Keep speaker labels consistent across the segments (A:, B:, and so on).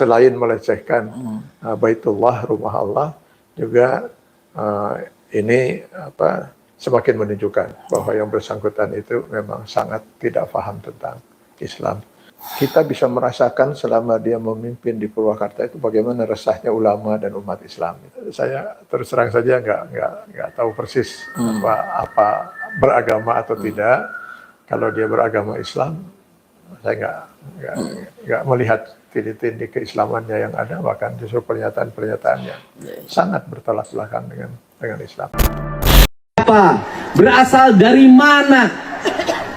A: selain melecehkan Baitullah, rumah Allah, juga ini semakin menunjukkan bahwa yang bersangkutan itu memang sangat tidak paham tentang Islam. Kita bisa merasakan selama dia memimpin di Purwakarta itu bagaimana resahnya ulama dan umat Islam. Saya terus terang saja nggak tahu persis apa beragama atau tidak. Kalau dia beragama Islam, saya nggak melihat tindi-tindi keislamannya yang ada, bahkan justru pernyataan-pernyataannya sangat bertolak belakang dengan Islam.
B: Apa? Berasal dari mana?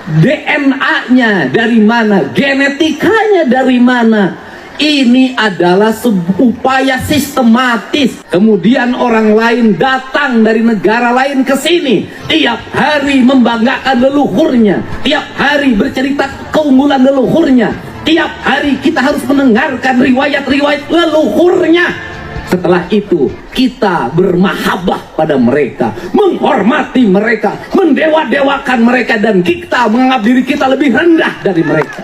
B: DNA-nya dari mana? Genetikanya dari mana? Ini adalah upaya sistematis. Kemudian orang lain datang dari negara lain ke sini, tiap hari membanggakan leluhurnya, tiap hari bercerita keunggulan leluhurnya, tiap hari kita harus mendengarkan riwayat-riwayat leluhurnya. Setelah itu kita bermahabbah pada mereka, menghormati mereka, mendewa-dewakan mereka, dan kita menganggap diri kita lebih rendah dari mereka.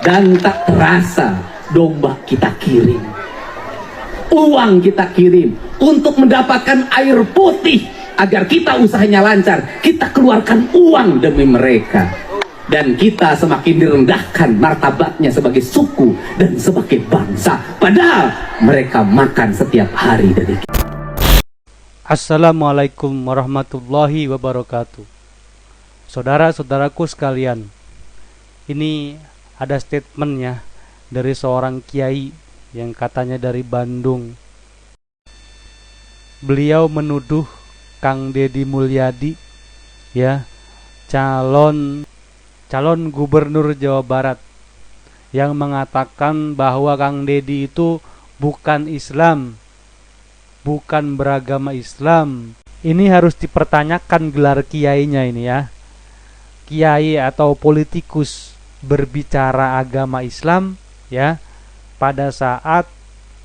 B: Dan tak terasa domba kita kirim, uang kita kirim untuk mendapatkan air putih agar kita usahanya lancar. Kita keluarkan uang demi mereka. Dan kita semakin direndahkan martabatnya sebagai suku dan sebagai bangsa, padahal mereka makan setiap hari dari kita.
C: Assalamualaikum warahmatullahi wabarakatuh. Saudara-saudaraku sekalian, ini ada statementnya dari seorang kiai yang katanya dari Bandung. Beliau menuduh Kang Deddy Mulyadi, ya, calon gubernur Jawa Barat, yang mengatakan bahwa Kang Deddy itu bukan Islam, bukan beragama Islam. Ini harus dipertanyakan gelar kiainya ini, ya. Kiai atau politikus berbicara agama Islam, ya, pada saat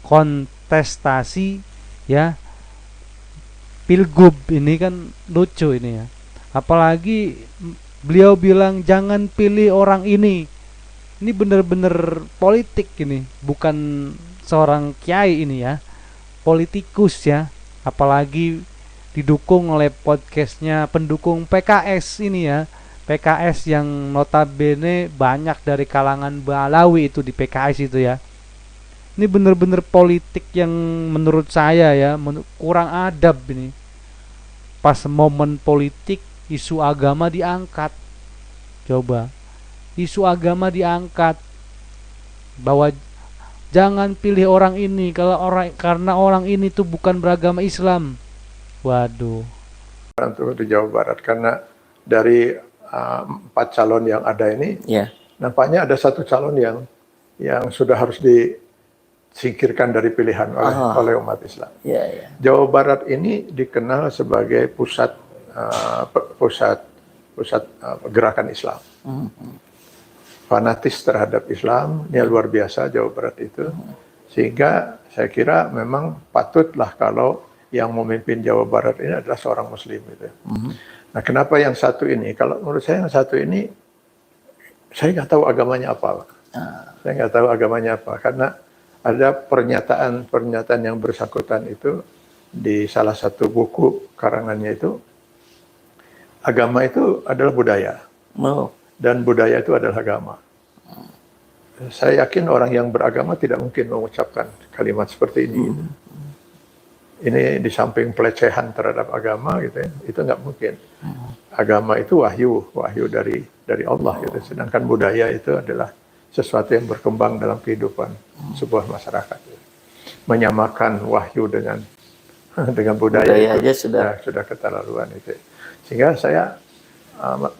C: kontestasi, ya, Pilgub. Ini kan lucu ini, ya. Apalagi beliau bilang jangan pilih orang ini. Ini benar-benar politik ini, bukan seorang kiai ini, ya, politikus, ya. Apalagi didukung oleh podcastnya pendukung PKS ini, ya. PKS yang notabene banyak dari kalangan Balawi itu di PKS itu, ya. Ini benar-benar politik yang menurut saya, ya, kurang adab ini. Pas momen politik isu agama diangkat. Coba, isu agama diangkat, bahwa jangan pilih orang ini karena orang ini tuh bukan beragama Islam. Waduh.
A: Untuk di Jawa Barat, karena dari 4 calon yang ada ini, nampaknya ada satu calon yang sudah harus disingkirkan dari pilihan oleh umat Islam. Jawa Barat ini dikenal sebagai pusat gerakan Islam, fanatis terhadap Islam, ini luar biasa Jawa Barat itu, sehingga saya kira memang patutlah kalau yang memimpin Jawa Barat ini adalah seorang Muslim gitu. Nah, kenapa yang satu ini? Kalau menurut saya yang satu ini, saya nggak tahu agamanya apa, saya nggak tahu agamanya apa, karena ada pernyataan yang bersangkutan itu di salah satu buku karangannya itu. Agama itu adalah budaya, dan budaya itu adalah agama. Saya yakin orang yang beragama tidak mungkin mengucapkan kalimat seperti ini. Ini di samping pelecehan terhadap agama, gitu, ya, itu nggak mungkin. Agama itu wahyu dari Allah, gitu. Sedangkan budaya itu adalah sesuatu yang berkembang dalam kehidupan sebuah masyarakat. Menyamakan wahyu dengan budaya itu sudah keterlaluan itu. Sehingga saya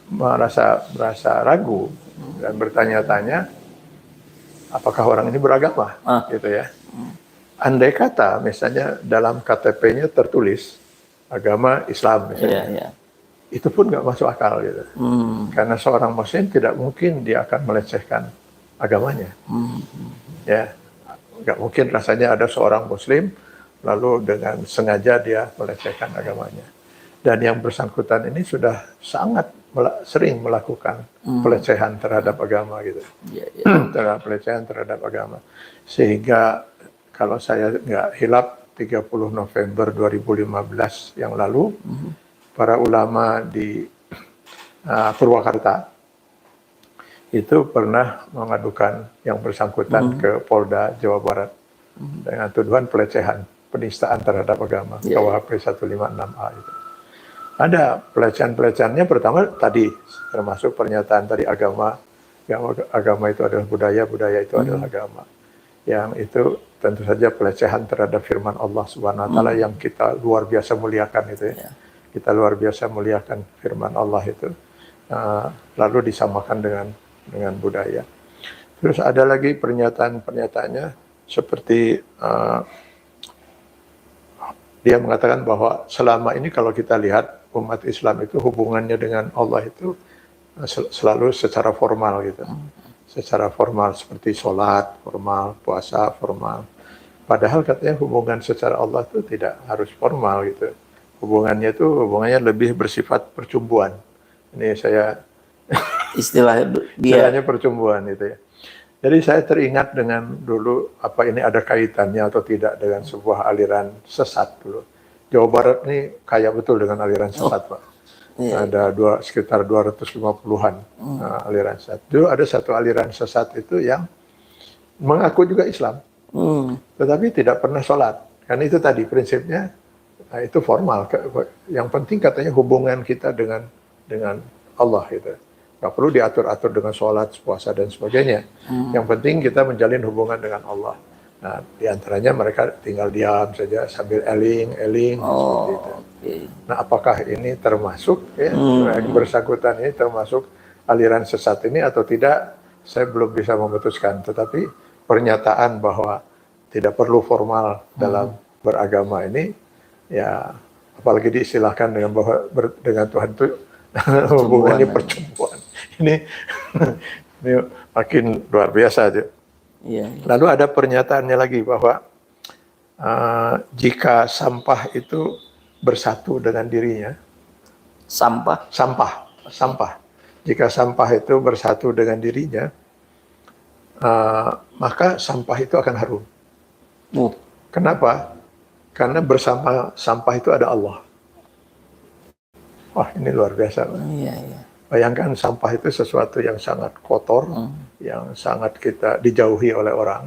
A: merasa ragu dan bertanya-tanya, apakah orang ini beragama, gitu, ya. Andai kata misalnya dalam KTP-nya tertulis agama Islam misalnya, itu pun nggak masuk akal, gitu. Karena seorang Muslim tidak mungkin dia akan melecehkan agamanya, ya. Nggak mungkin rasanya ada seorang Muslim lalu dengan sengaja dia melecehkan agamanya. Dan yang bersangkutan ini sudah sangat sering melakukan pelecehan terhadap agama gitu. Terhadap pelecehan terhadap agama. Sehingga kalau saya nggak hilap 30 November 2015 yang lalu, para ulama di Purwakarta itu pernah mengadukan yang bersangkutan ke Polda Jawa Barat dengan tuduhan pelecehan, penistaan terhadap agama, KUHP 156A itu. Ada pelecehan-pelecehannya, pertama tadi termasuk pernyataan tadi agama itu adalah budaya, budaya itu adalah agama. Yang itu tentu saja pelecehan terhadap firman Allah Subhanahu wa taala yang kita luar biasa muliakan itu ya. Kita luar biasa muliakan firman Allah itu. Lalu disamakan dengan budaya. Terus ada lagi pernyataan-pernyataannya seperti dia mengatakan bahwa selama ini kalau kita lihat umat Islam itu hubungannya dengan Allah itu selalu secara formal gitu. Secara formal seperti sholat, formal, puasa, formal. Padahal katanya hubungan secara Allah itu tidak harus formal gitu. Hubungannya lebih bersifat percumbuan. Ini saya istilahnya percumbuan itu ya. Jadi saya teringat dengan dulu apa ini ada kaitannya atau tidak dengan sebuah aliran sesat dulu. Jawa Barat ini kaya betul dengan aliran sesat, Pak. Ada sekitar 250-an aliran sesat. Dulu ada satu aliran sesat itu yang mengaku juga Islam, tetapi tidak pernah sholat. Karena itu tadi prinsipnya itu formal. Yang penting katanya hubungan kita dengan Allah gitu. Nggak perlu diatur-atur dengan sholat, puasa dan sebagainya. Yang penting kita menjalin hubungan dengan Allah. Nah, diantaranya mereka tinggal diam saja sambil eling seperti itu. Nah, apakah ini termasuk yang bersangkutan ini termasuk aliran sesat ini atau tidak? Saya belum bisa memutuskan. Tetapi pernyataan bahwa tidak perlu formal dalam beragama ini, ya apalagi diistilahkan dengan bahwa dengan Tuhan itu hubungannya percumbuan. Ini makin luar biasa aja. Lalu ada pernyataannya lagi bahwa jika sampah itu bersatu dengan dirinya, sampah. Jika sampah itu bersatu dengan dirinya, maka sampah itu akan harum. Kenapa? Karena bersama sampah itu ada Allah. Wah, ini luar biasa. Bayangkan sampah itu sesuatu yang sangat kotor, yang sangat kita dijauhi oleh orang.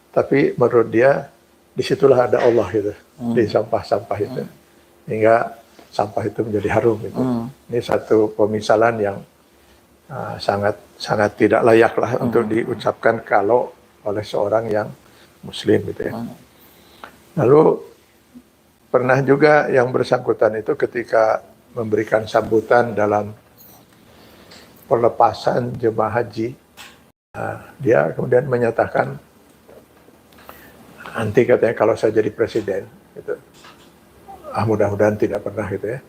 A: Tapi menurut dia, disitulah ada Allah gitu, di sampah-sampah itu. Hingga sampah itu menjadi harum. Gitu. Ini satu pemisalan yang sangat tidak layak lah untuk diucapkan kalau oleh seorang yang Muslim gitu ya. Lalu pernah juga yang bersangkutan itu ketika memberikan sambutan dalam pelepasan jemaah haji, dia kemudian menyatakan nanti katanya kalau saya jadi presiden, gitu. Mudah-mudahan tidak pernah gitu ya,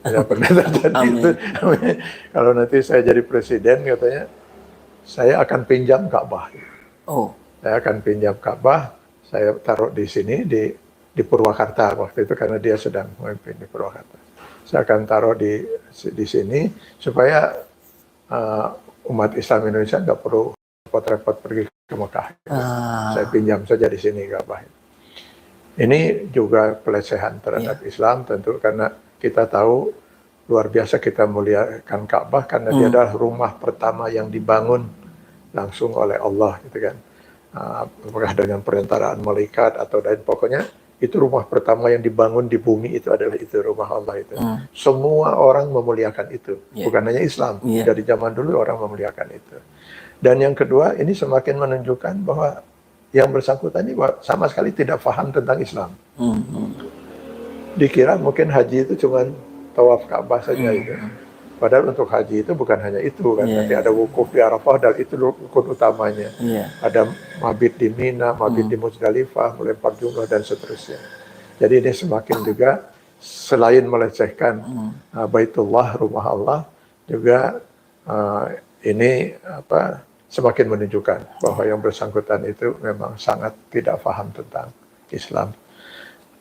A: tidak pernah terjadi itu. Kalau nanti saya jadi presiden katanya, saya akan pinjam Ka'bah. Saya akan pinjam Ka'bah, saya taruh di sini di Purwakarta waktu itu karena dia sedang memimpin di Purwakarta. Saya akan taruh di sini supaya umat Islam Indonesia nggak perlu repot-repot pergi ke Mekah. Saya pinjam saja di sini Ka'bah. Ini juga pelecehan terhadap Islam tentu karena kita tahu luar biasa kita muliakan Ka'bah karena dia adalah rumah pertama yang dibangun langsung oleh Allah gitu kan. Apakah dengan perentaraan malaikat atau lain, pokoknya itu rumah pertama yang dibangun di bumi itu adalah itu rumah Allah itu. Semua orang memuliakan itu, bukan hanya Islam. Dari zaman dulu orang memuliakan itu. Dan yang kedua, ini semakin menunjukkan bahwa yang bersangkutan ini sama sekali tidak paham tentang Islam. Dikira mungkin haji itu cuma tawaf Ka'bah saja itu. Padahal untuk haji itu bukan hanya itu kan, nanti ada wukuf di Arafah dan itu rukun utamanya. Ada mabit di Mina, mabit di Muzdalifah, melempar jumrah dan seterusnya. Jadi ini semakin juga selain melecehkan Baitullah, rumah Allah, juga ini semakin menunjukkan bahwa yang bersangkutan itu memang sangat tidak paham tentang Islam.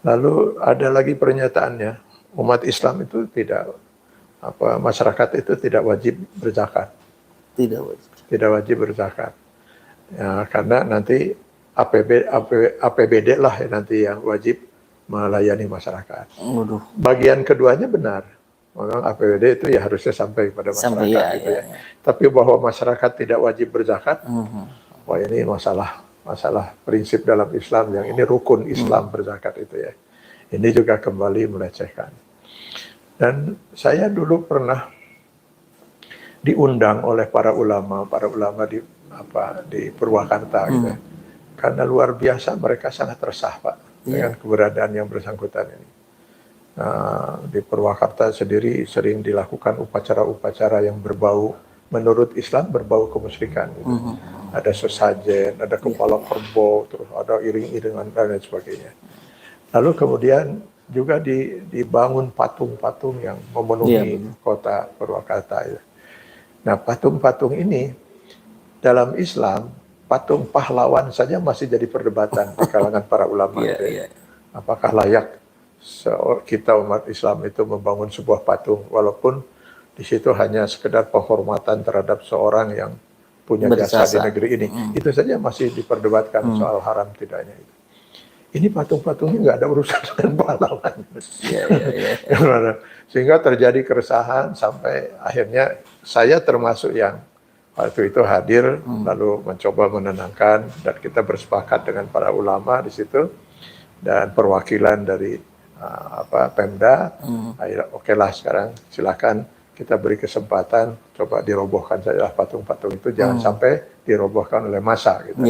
A: Lalu ada lagi pernyataannya umat Islam itu tidak masyarakat itu tidak wajib berzakat. Tidak wajib berzakat. Ya, karena nanti APBD lah nanti yang wajib melayani masyarakat. Bagian keduanya benar. Memang APBD itu ya harusnya sampai kepada masyarakat gitu ya. Tapi bahwa masyarakat tidak wajib berzakat, wah ini masalah prinsip dalam Islam yang ini rukun Islam berzakat itu ya. Ini juga kembali melecehkan. Dan saya dulu pernah diundang oleh para ulama di Purwakarta gitu. Karena luar biasa mereka sangat resah Pak dengan keberadaan yang bersangkutan ini. Di Purwakarta sendiri sering dilakukan upacara-upacara yang berbau menurut Islam berbau kemusyrikan gitu. Ada sesajen, ada kepala kerbau, terus ada iring-iringan dan lain sebagainya. Lalu kemudian juga dibangun patung-patung yang memenuhi kota Purwakarta itu. Nah, patung-patung ini dalam Islam, patung pahlawan saja masih jadi perdebatan di kalangan para ulama. Apakah layak kita umat Islam itu membangun sebuah patung, walaupun di situ hanya sekedar penghormatan terhadap seorang yang punya jasa di negeri ini. Itu saja masih diperdebatkan soal haram tidaknya itu. Ini patung-patungnya nggak ada urusan dengan pahlawan. Sehingga terjadi keresahan sampai akhirnya saya termasuk yang waktu itu hadir lalu mencoba menenangkan, dan kita bersepakat dengan para ulama di situ dan perwakilan dari Pemda. Oke lah, sekarang silakan kita beri kesempatan, coba dirobohkan saja patung-patung itu, jangan sampai dirobohkan oleh massa gitu.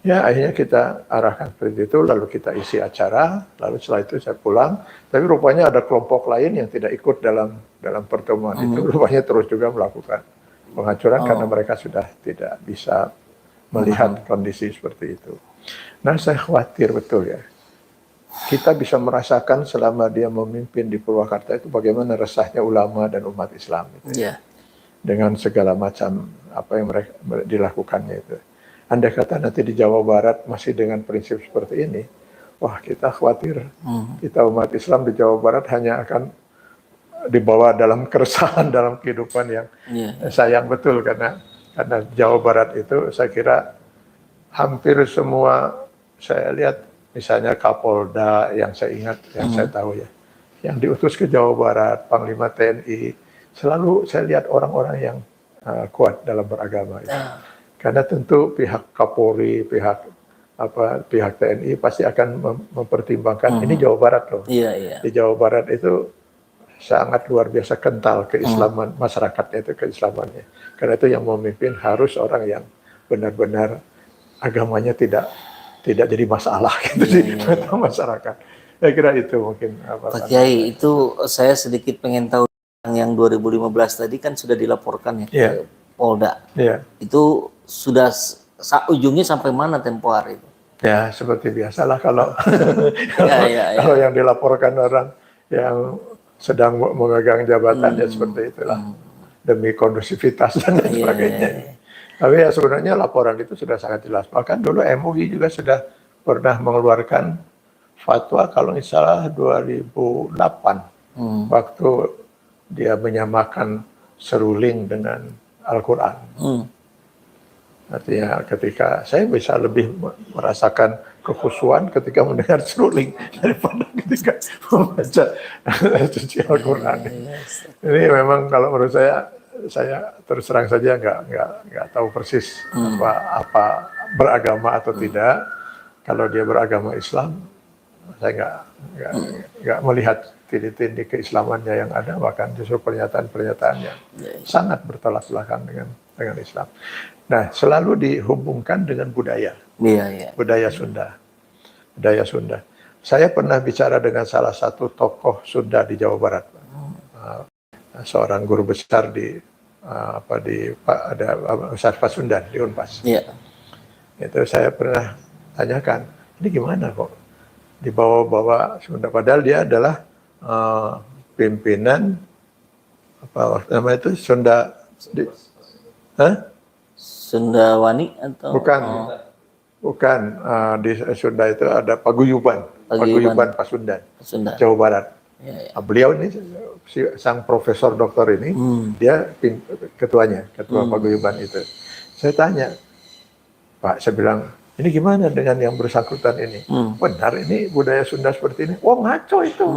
A: Ya, akhirnya kita arahkan seperti itu, lalu kita isi acara, lalu setelah itu saya pulang. Tapi rupanya ada kelompok lain yang tidak ikut dalam pertemuan itu, rupanya terus juga melakukan penghancuran karena mereka sudah tidak bisa melihat kondisi seperti itu. Nah, saya khawatir betul ya. Kita bisa merasakan selama dia memimpin di Purwakarta itu bagaimana resahnya ulama dan umat Islam itu. Dengan segala macam apa yang mereka dilakukannya itu. Andai kata nanti di Jawa Barat masih dengan prinsip seperti ini, wah kita khawatir kita umat Islam di Jawa Barat hanya akan dibawa dalam keresahan dalam kehidupan yang sayang betul, karena Jawa Barat itu saya kira hampir semua, saya lihat misalnya Kapolda yang saya ingat, yang saya tahu ya, yang diutus ke Jawa Barat, Panglima TNI, selalu saya lihat orang-orang yang kuat dalam beragama itu. Karena tentu pihak Kapolri, pihak TNI pasti akan mempertimbangkan ini Jawa Barat loh. Di Jawa Barat itu sangat luar biasa kental keislaman masyarakatnya, itu keislamannya. Karena itu yang memimpin harus orang yang benar-benar agamanya tidak jadi masalah gitu di masyarakat. Saya kira itu mungkin
D: Pak Kiai, itu saya sedikit pengen tahu yang 2015 tadi kan sudah dilaporkan ya ke Polda. Itu sudah ujungnya sampai mana tempo hari itu?
A: Ya, seperti biasalah kalau kalau yang dilaporkan orang yang sedang memegang jabatan ya seperti itulah, demi kondusivitas dan lain sebagainya. Tapi ya sebenarnya laporan itu sudah sangat jelas. Bahkan dulu MUI juga sudah pernah mengeluarkan fatwa kalau nggak salah 2008 waktu dia menyamakan seruling dengan Al-Quran. Artinya ketika saya bisa lebih merasakan kekhusyuan ketika mendengar seruling daripada ketika membaca suci Al-Quran. Ini memang kalau menurut saya terus terang saja nggak tahu persis apa beragama atau tidak. Kalau dia beragama Islam, saya nggak melihat tindi-tindi keislamannya yang ada, bahkan justru pernyataan-pernyataan yang sangat bertolak belakang dengan Islam. Nah, selalu dihubungkan dengan budaya, budaya Sunda. Saya pernah bicara dengan salah satu tokoh Sunda di Jawa Barat, seorang guru besar ada Ustaz Pasundan di Unpas. Itu saya pernah tanyakan, ini gimana kok dibawa-bawa Sunda, padahal dia adalah pimpinan apa namanya itu Sunda
D: Sundawani atau
A: bukan di Sunda itu ada paguyuban Pasundan, Jawa Barat. Nah, beliau ini sang profesor doktor ini, dia ketuanya, ketua paguyuban itu. Saya tanya, Pak, saya bilang, ini gimana dengan yang bersangkutan ini? Benar ini budaya Sunda seperti ini? Oh, ngaco itu.